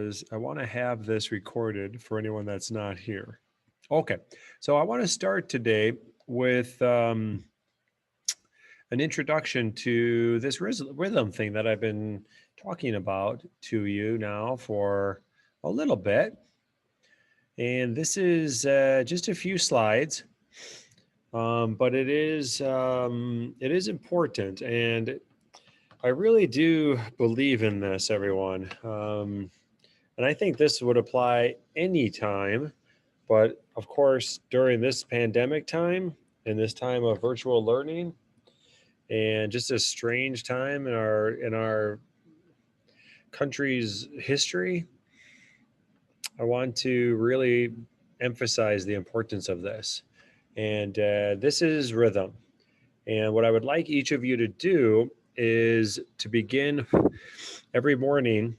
because I want to have this recorded for anyone that's not here. Okay, so I want to start today with an introduction to this rhythm thing that I've been talking about to you now for a little bit. And this is just a few slides, but it is important, and I really do believe in this, everyone. And I think this would apply anytime, but of course, during this pandemic time and this time of virtual learning, and just a strange time in our country's history, I want to really emphasize the importance of this. And this is rhythm. And what I would like each of you to do is to begin every morning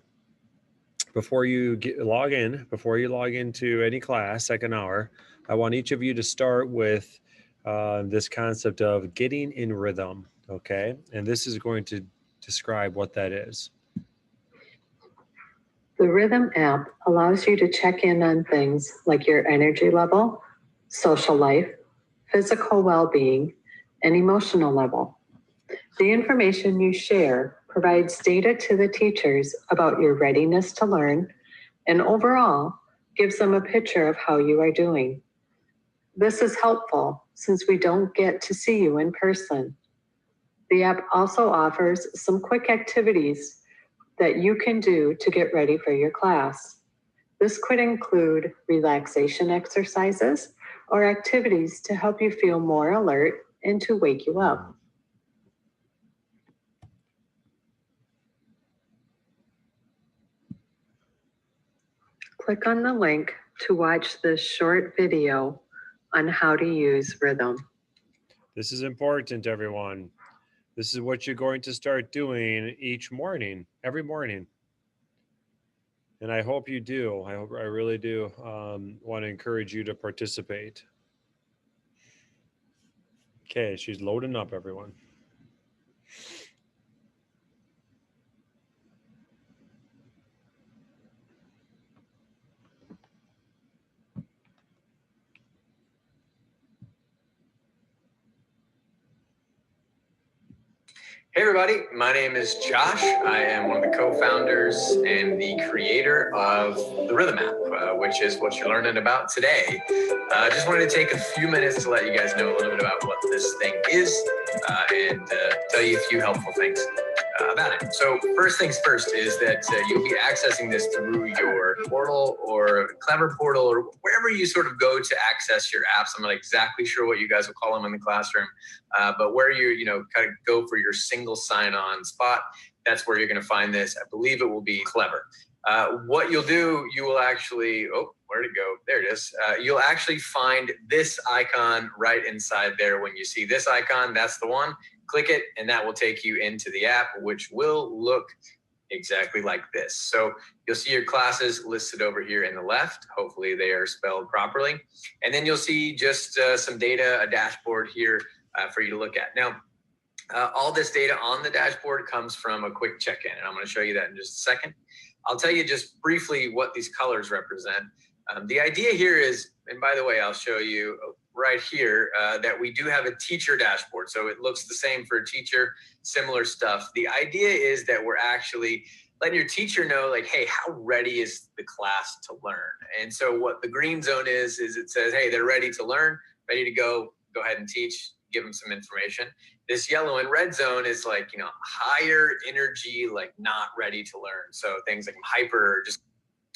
before you log into any class, second hour. I want each of you to start with this concept of getting in rhythm, okay? And this is going to describe what that is. The Rhithym app allows you to check in on things like your energy level, social life, physical well-being, and emotional level. The information you share provides data to the teachers about your readiness to learn, and overall gives them a picture of how you are doing. This is helpful since we don't get to see you in person. The app also offers some quick activities that you can do to get ready for your class. This could include relaxation exercises or activities to help you feel more alert and to wake you up. Click on the link to watch this short video on how to use Rhithym. This is important, everyone. This is what you're going to start doing each morning, every morning. And I hope you do. I really do want to encourage you to participate. Okay, she's loading up, everyone. Hey everybody, my name is Josh. I am one of the co-founders and the creator of the Rhithym App, which is what you're learning about today. I just wanted to take a few minutes to let you guys know a little bit about what this thing is and tell you a few helpful things about it. So first things first is that you'll be accessing this through your portal or Clever portal or wherever you sort of go to access your apps. I'm not exactly sure what you guys will call them in the classroom, but where you kind of go for your single sign-on spot, that's where you're going to find this. I believe it will be Clever. What you'll do, you will actually, oh, where'd it go? There it is. You'll actually find this icon right inside there. When you see this icon, that's the one. Click it, and that will take you into the app, which will look exactly like this. So you'll see your classes listed over here in the left. Hopefully they are spelled properly. And then you'll see just some data, a dashboard here for you to look at. Now, all this data on the dashboard comes from a quick check-in, and I'm going to show you that in just a second. I'll tell you just briefly what these colors represent. The idea here is, and by the way, I'll show you right here that we do have a teacher dashboard. So it looks the same for a teacher, similar stuff. The idea is that we're actually letting your teacher know, like, hey, how ready is the class to learn? And so what the green zone is it says, hey, they're ready to learn, ready to go ahead and teach, give them some information. This yellow and red zone is like, higher energy, like not ready to learn. So things like hyper, just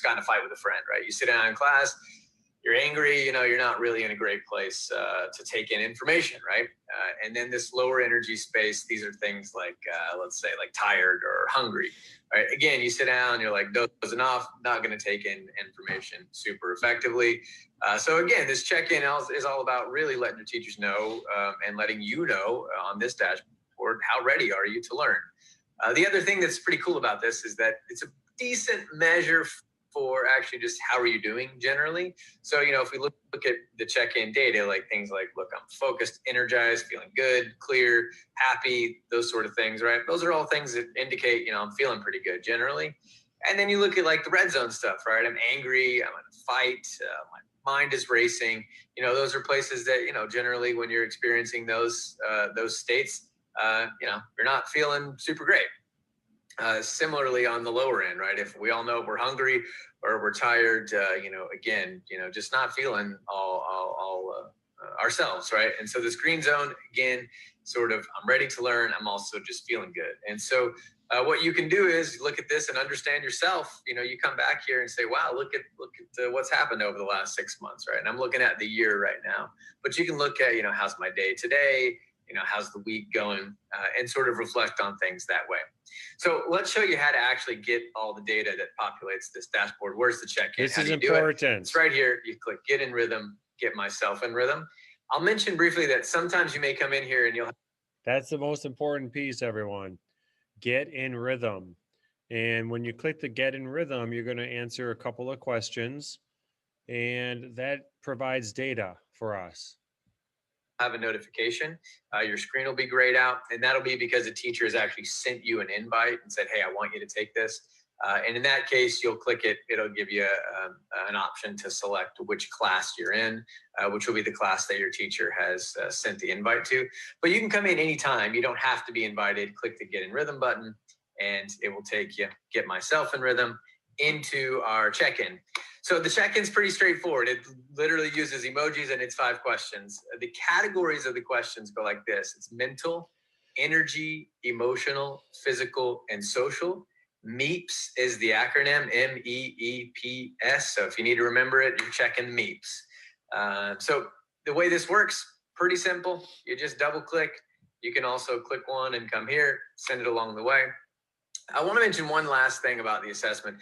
kind of fight with a friend, right? You sit down in class, you're angry, you're not really in a great place to take in information, right? And then this lower energy space, these are things like, let's say like tired or hungry, right? Again, you sit down, you're like dozing off, not going to take in information super effectively. So again, this check-in is all about really letting your teachers know and letting you know on this dashboard, how ready are you to learn? The other thing that's pretty cool about this is that it's a decent measure for actually just how are you doing generally. So, if we look at the check-in data, like things like, look, I'm focused, energized, feeling good, clear, happy, those sort of things, right? Those are all things that indicate, I'm feeling pretty good generally. And then you look at like the red zone stuff, right? I'm angry, I'm in a fight, my mind is racing. Those are places that, generally when you're experiencing those states, you're not feeling super great. Similarly on the lower end, right? If we all know we're hungry or we're tired, again, just not feeling all ourselves, right? And so this green zone, again, sort of, I'm ready to learn. I'm also just feeling good. And so what you can do is look at this and understand yourself. You come back here and say, wow, look at what's happened over the last 6 months, right? And I'm looking at the year right now, but you can look at, how's my day today? How's the week going? And sort of reflect on things that way. So let's show you how to actually get all the data that populates this dashboard. Where's the check-in? This How is do you do important. it? It's right here. You click Get in Rhythm, Get Myself in Rhythm. I'll mention briefly that sometimes you may come in here and you'll... That's the most important piece, everyone. Get in rhythm. And when you click the Get in Rhythm, you're going to answer a couple of questions, and that provides data for us. Have a notification. Your screen will be grayed out, and that'll be because the teacher has actually sent you an invite and said, hey, I want you to take this. And in that case, you'll click it. It'll give you an option to select which class you're in, which will be the class that your teacher has sent the invite to. But you can come in anytime. You don't have to be invited. Click the Get in Rhythm button, and it will take you, Get Myself in Rhythm, into our check-in. So the check-in is pretty straightforward. It literally uses emojis and it's 5 questions. The categories of the questions go like this. It's mental, energy, emotional, physical, and social. MEEPS is the acronym, MEEPS. So if you need to remember it, you're checking MEEPS. So the way this works, pretty simple. You just double click. You can also click one and come here, send it along the way. I want to mention one last thing about the assessment.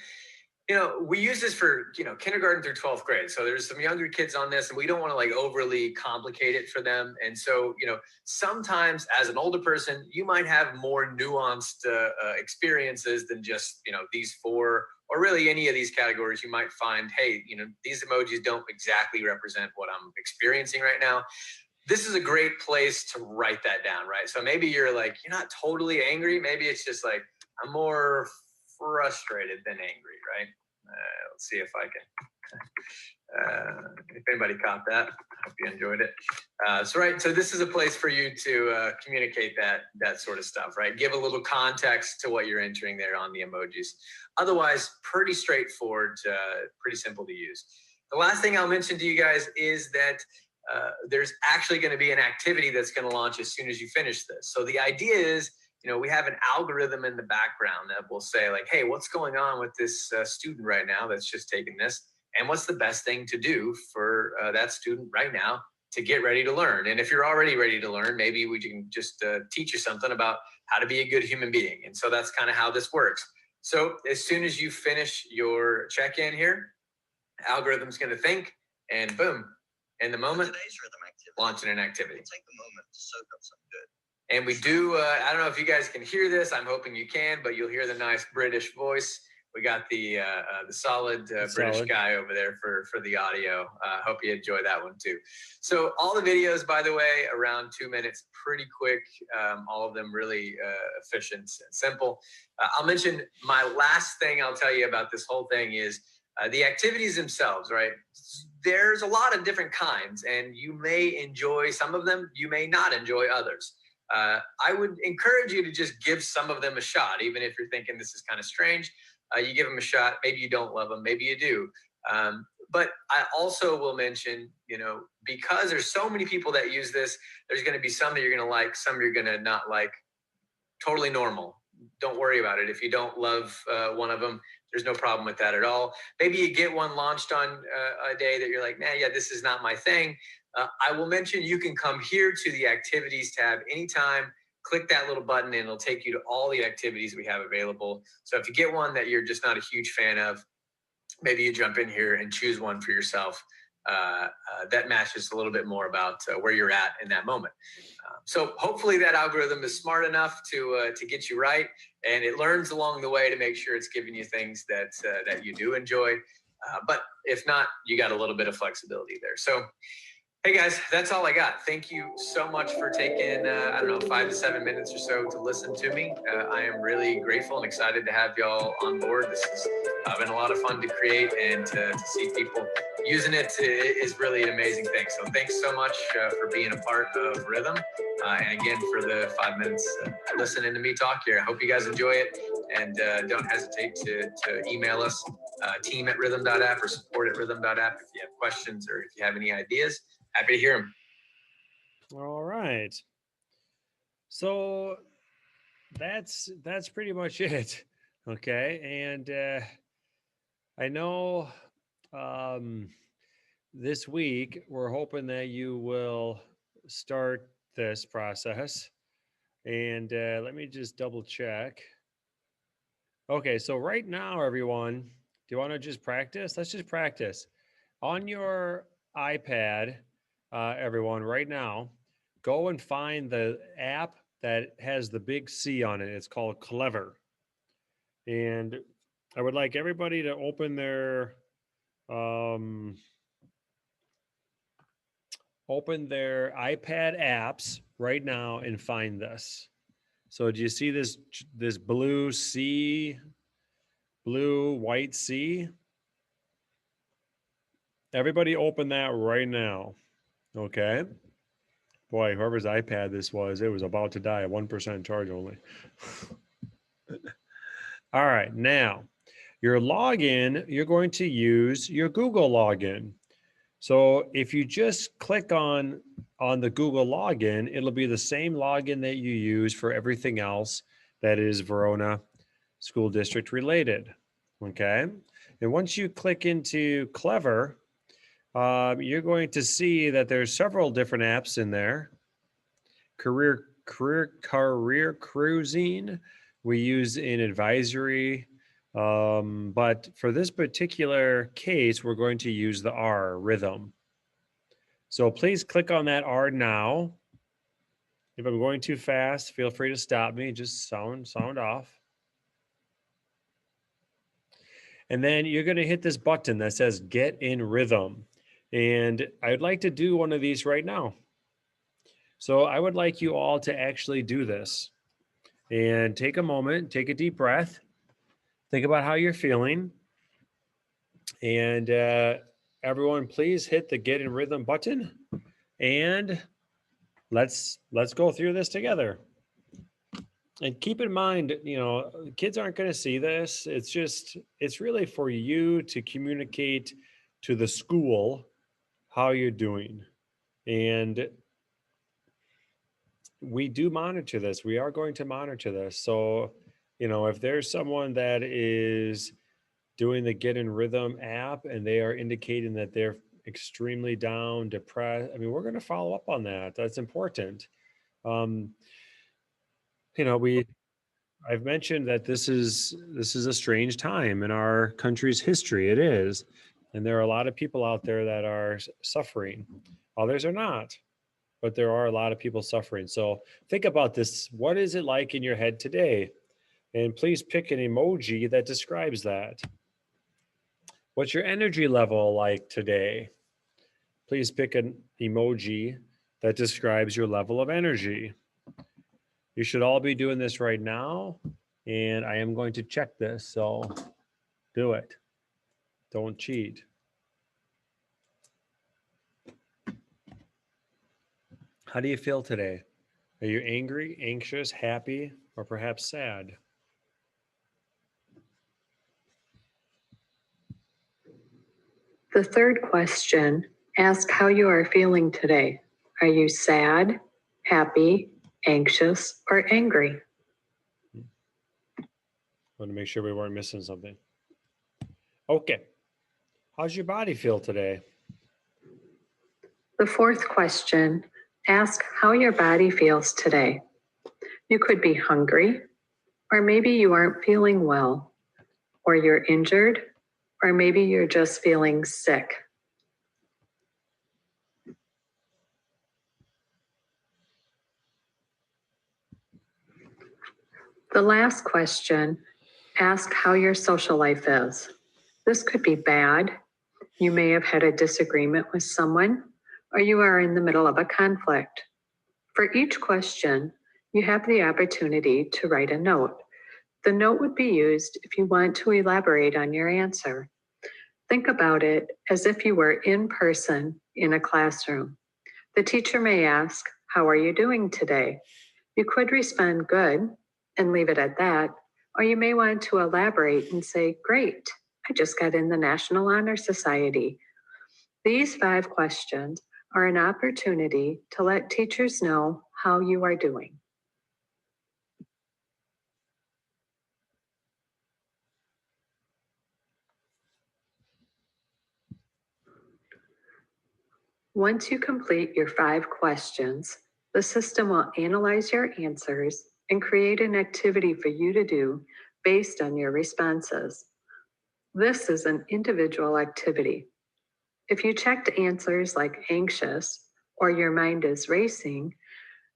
We use this for, kindergarten through 12th grade. So there's some younger kids on this, and we don't want to like overly complicate it for them. And so, sometimes as an older person, you might have more nuanced experiences than just, these 4 or really any of these categories. You might find, hey, these emojis don't exactly represent what I'm experiencing right now. This is a great place to write that down, right? So maybe you're like, you're not totally angry. Maybe it's just like, I'm more frustrated than angry, right? Let's see if I can, if anybody caught that. I hope you enjoyed it. So this is a place for you to communicate that sort of stuff, right? Give a little context to what you're entering there on the emojis. Otherwise, pretty straightforward, pretty simple to use. The last thing I'll mention to you guys is that there's actually going to be an activity that's going to launch as soon as you finish this. So the idea is, we have an algorithm in the background that will say like, hey, what's going on with this student right now that's just taken this? And what's the best thing to do for that student right now to get ready to learn? And if you're already ready to learn, maybe we can just teach you something about how to be a good human being. And so that's kind of how this works. So as soon as you finish your check-in here, algorithm's going to think, and boom, in the moment, Today's rhythm activity. Launching an activity. Take a moment to soak up some good. And we do, I don't know if you guys can hear this. I'm hoping you can, but you'll hear the nice British voice. We got the solid British guy over there for the audio. Hope you enjoy that one too. So all the videos, by the way, around 2 minutes, pretty quick. All of them really efficient and simple. I'll mention my last thing I'll tell you about this whole thing is the activities themselves, right? There's a lot of different kinds, and you may enjoy some of them. You may not enjoy others. I would encourage you to just give some of them a shot, even if you're thinking this is kind of strange. You give them a shot. Maybe you don't love them. Maybe you do. But I also will mention, because there's so many people that use this, there's going to be some that you're going to like, some you're going to not like. Totally normal. Don't worry about it. If you don't love one of them, there's no problem with that at all. Maybe you get one launched on a day that you're like, nah, yeah, this is not my thing. I will mention you can come here to the activities tab anytime, click that little button, and it'll take you to all the activities we have available. So if you get one that you're just not a huge fan of, maybe you jump in here and choose one for yourself that matches a little bit more about where you're at in that moment. So hopefully that algorithm is smart enough to get you right, and it learns along the way to make sure it's giving you things that you do enjoy. But if not, you got a little bit of flexibility there. So Hey guys, that's all I got. Thank you so much for taking, 5 to 7 minutes or so to listen to me. I am really grateful and excited to have y'all on board. This has been a lot of fun to create, and to see people using it is really an amazing thing. So thanks so much for being a part of Rhythm. And again, for the 5 minutes listening to me talk here. I hope you guys enjoy it, and don't hesitate to email us, team@rhythm.app or support@rhythm.app if you have questions or if you have any ideas. Happy to hear them. All right. So that's pretty much it. Okay. And I know this week we're hoping that you will start this process. And let me just double check. Okay, so right now, everyone, do you want to just practice? Let's just practice on your iPad, everyone. Right now, go and find the app that has the big C on it. It's called Clever, and I would like everybody to um, open their iPad apps right now and find this. So, do you see this blue C, blue white C? Everybody open that right now. Okay. Boy, whoever's iPad this was, it was about to die at 1% charge only. All right. Now, your login, you're going to use your Google login. So if you just click on the Google login, it'll be the same login that you use for everything else that is Verona School District related. Okay. And once you click into Clever, you're going to see that there's several different apps in there. Career cruising we use in advisory, but for this particular case, we're going to use the R, Rhythm. So please click on that R now. If I'm going too fast, feel free to stop me. Just sound off. And then you're going to hit this button that says Get in Rhythm. And I'd like to do one of these right now. So I would like you all to actually do this and take a moment, take a deep breath, think about how you're feeling. And everyone, please hit the Get in Rhythm button, and let's go through this together. And keep in mind, kids aren't going to see this. It's really for you to communicate to the school how you're doing. And we do monitor this. We are going to monitor this. So, if there's someone that is doing the Get in Rhythm app and they are indicating that they're extremely down, depressed, I mean, we're going to follow up on that. That's important. I've mentioned that this is a strange time in our country's history. It is. And there are a lot of people out there that are suffering. Others are not, but there are a lot of people suffering. So think about this. What is it like in your head today? And please pick an emoji that describes that. What's your energy level like today? Please pick an emoji that describes your level of energy. You should all be doing this right now, and I am going to check this, so do it. Don't cheat. How do you feel today? Are you angry, anxious, happy, or perhaps sad? The third question, ask how you are feeling today. Are you sad, happy, anxious, or angry? I want to make sure we weren't missing something. Okay. How's your body feel today? The fourth question, ask how your body feels today. You could be hungry, or maybe you aren't feeling well, or you're injured, or maybe you're just feeling sick. The last question, ask how your social life is. This could be bad. You may have had a disagreement with someone, or you are in the middle of a conflict. For each question, you have the opportunity to write a note. The note would be used if you want to elaborate on your answer. Think about it as if you were in person in a classroom. The teacher may ask, "How are you doing today?" You could respond, "Good," and leave it at that. Or you may want to elaborate and say, "Great, I just got in the National Honor Society." These 5 questions are an opportunity to let teachers know how you are doing. Once you complete your 5 questions, the system will analyze your answers and create an activity for you to do based on your responses. This is an individual activity. If you checked answers like anxious or your mind is racing,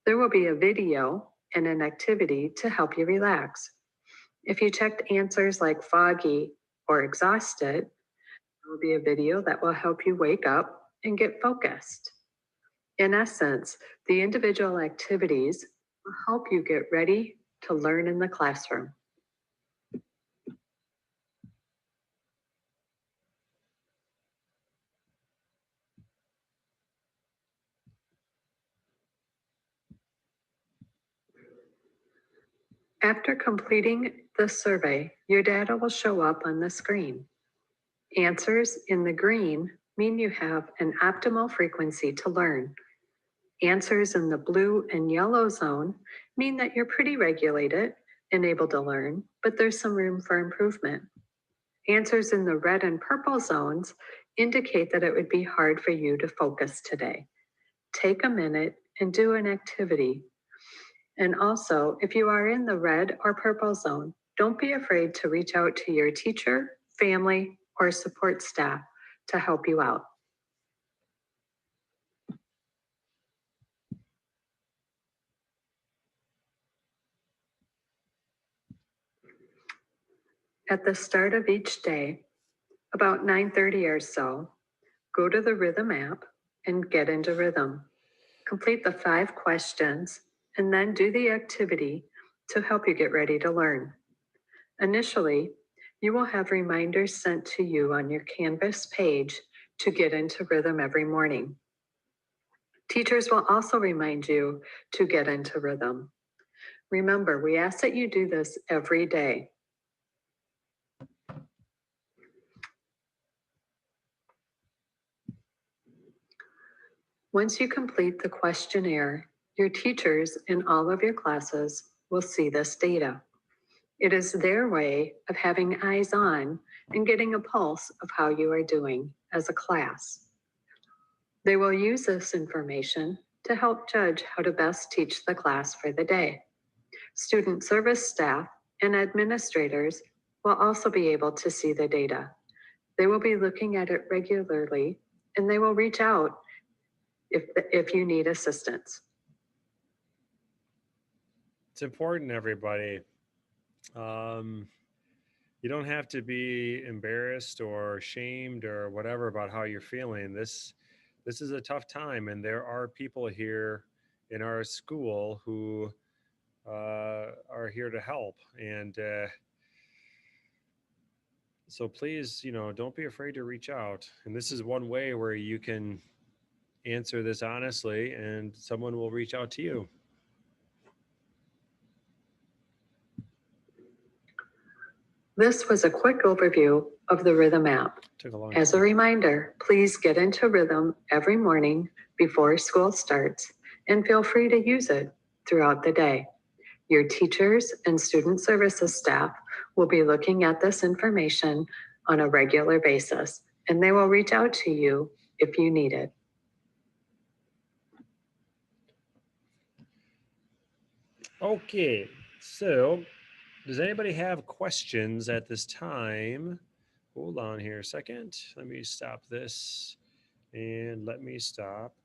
there will be a video and an activity to help you relax. If you checked answers like foggy or exhausted, there will be a video that will help you wake up and get focused. In essence, the individual activities will help you get ready to learn in the classroom. After completing the survey, your data will show up on the screen. Answers in the green mean you have an optimal frequency to learn. Answers in the blue and yellow zone mean that you're pretty regulated and able to learn, but there's some room for improvement. Answers in the red and purple zones indicate that it would be hard for you to focus today. Take a minute and do an activity. And also, if you are in the red or purple zone, don't be afraid to reach out to your teacher, family, or support staff to help you out. At the start of each day, about 9:30 or so, go to the Rhithym app and get into rhythm. Complete the 5 questions and then do the activity to help you get ready to learn. Initially, you will have reminders sent to you on your Canvas page to get into rhythm every morning. Teachers will also remind you to get into rhythm. Remember, we ask that you do this every day. Once you complete the questionnaire, your teachers in all of your classes will see this data. It is their way of having eyes on and getting a pulse of how you are doing as a class. They will use this information to help judge how to best teach the class for the day. Student service staff and administrators will also be able to see the data. They will be looking at it regularly and they will reach out if you need assistance. It's important, everybody. You don't have to be embarrassed or shamed or whatever about how you're feeling. This is a tough time, and there are people here in our school who are here to help. And so please, don't be afraid to reach out. And this is one way where you can answer this honestly, and someone will reach out to you. This was a quick overview of the Rhithym app. Took a long As a time. reminder, please get into rhythm every morning before school starts and feel free to use it throughout the day. Your teachers and student services staff will be looking at this information on a regular basis, and they will reach out to you if you need it. Okay, so does anybody have questions at this time? Hold on here a second. Let me stop this and let me stop